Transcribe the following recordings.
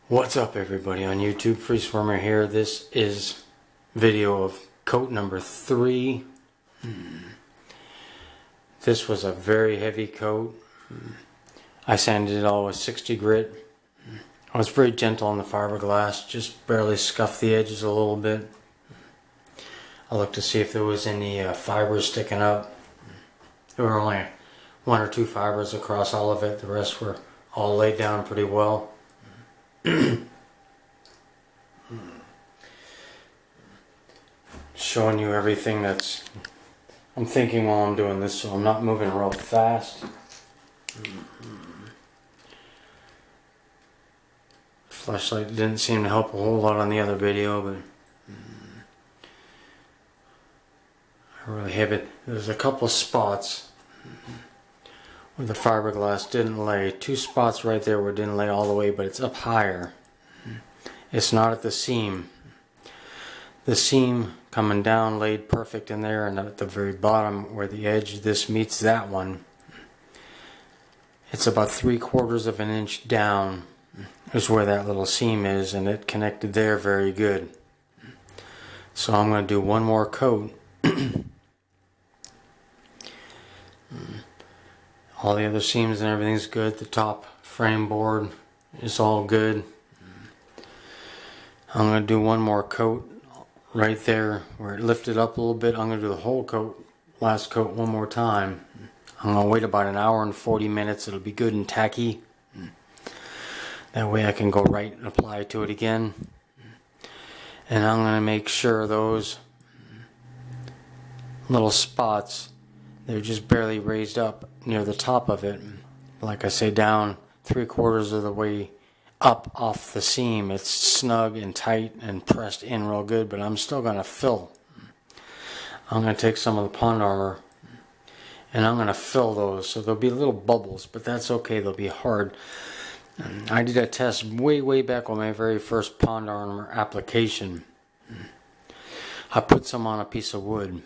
What's up everybody on YouTube? Freeswarmer here. This is video of coat number 3. This was a very heavy coat. I sanded it all with 60 grit. I was very gentle on the fiberglass, just barely scuffed the edges a little bit. I looked to see if there was any fibers sticking up. There were only 1 or 2 fibers across all of it. The rest were all laid down pretty well. Showing you everything that's I'm thinking while I'm doing this, so I'm not moving real fast. Flashlight didn't seem to help a whole lot on the other video, but I really have it. There's a couple spots where the fiberglass didn't lay. 2 spots right there where it didn't lay all the way, but it's up higher. It's not at the seam. The seam coming down laid perfect in there, and at the very bottom where the edge this meets that one, it's about 3/4 of an inch down is where that little seam is, and it connected there very good. So I'm going to do one more coat. All the other seams and everything's good. The top frame board is all good. I'm going to do one more coat right there where it lifted up a little bit. I'm going to do the whole coat, last coat, one more time. I'm going to wait about an hour and 40 minutes. It'll be good and tacky. That way I can go right and apply to it again. And I'm going to make sure those little spots, they're just barely raised up near the top of it. Like I say, down 3/4 of the way up off the seam. It's snug and tight and pressed in real good, but I'm still going to fill. I'm going to take some of the PondArmor and I'm going to fill those. So there'll be little bubbles, but that's okay. They'll be hard. I did a test way back on my very first PondArmor application. I put some on a piece of wood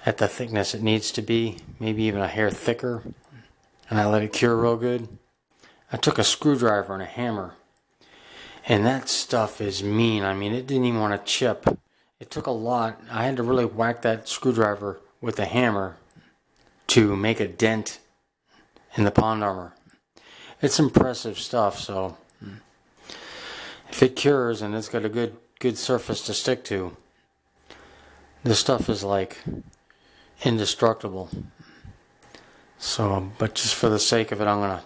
at the thickness it needs to be, maybe even a hair thicker, and I let it cure real good. I took a screwdriver and a hammer, and that stuff is mean. I mean, it didn't even want to chip. It took a lot. I had to really whack that screwdriver with the hammer to make a dent in the PondArmor. It's impressive stuff, so if it cures and it's got a good surface to stick to, this stuff is like indestructible. So, but just for the sake of it, I'm gonna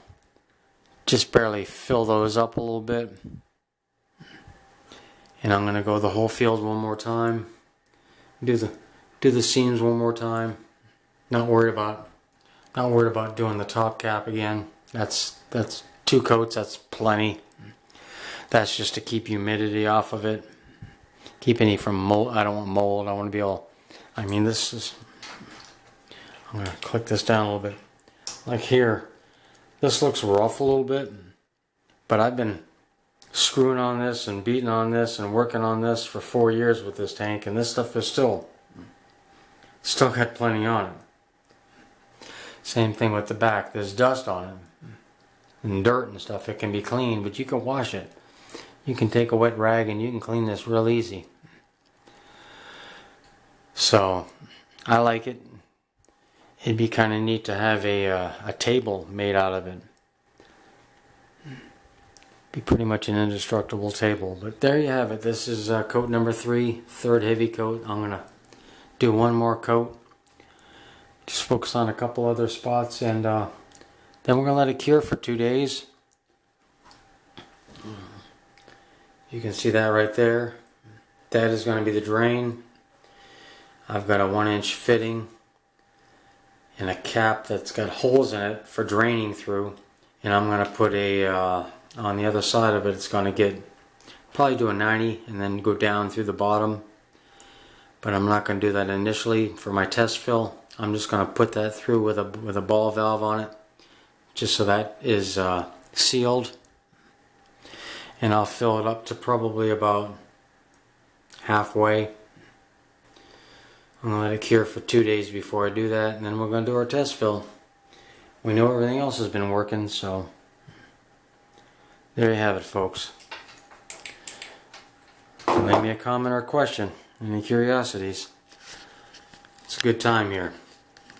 just barely fill those up a little bit, and I'm gonna go the whole field one more time. Do the seams one more time. Not worried about doing the top cap again. That's 2 coats. That's plenty. That's just to keep humidity off of it. Keep any from mold. I don't want mold. I want to be all. I mean, this is. I'm going to click this down a little bit. Like here, this looks rough a little bit, but I've been screwing on this and beating on this and working on this for 4 years with this tank, and this stuff is still got plenty on it. Same thing with the back. There's dust on it and dirt and stuff. It can be cleaned, but you can wash it. You can take a wet rag and you can clean this real easy. So I like it. It'd be kind of neat to have a table made out of it. Be pretty much an indestructible table. But there you have it. This is coat number 3, third heavy coat. I'm gonna do one more coat. Just focus on a couple other spots, and then we're gonna let it cure for 2 days. You can see that right there. That is going to be the drain. I've got a 1-inch fitting and a cap that's got holes in it for draining through, and I'm going to put a on the other side of it. It's going to get probably do a 90 and then go down through the bottom, but I'm not going to do that initially for my test fill. I'm just going to put that through with a ball valve on it, just so that is sealed, and I'll fill it up to probably about halfway. I'm going to let it cure for 2 days before I do that, and then we're going to do our test fill. We know everything else has been working, so There you have it, folks. Leave me a comment or a question. Any curiosities? It's a good time here.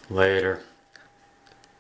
Later.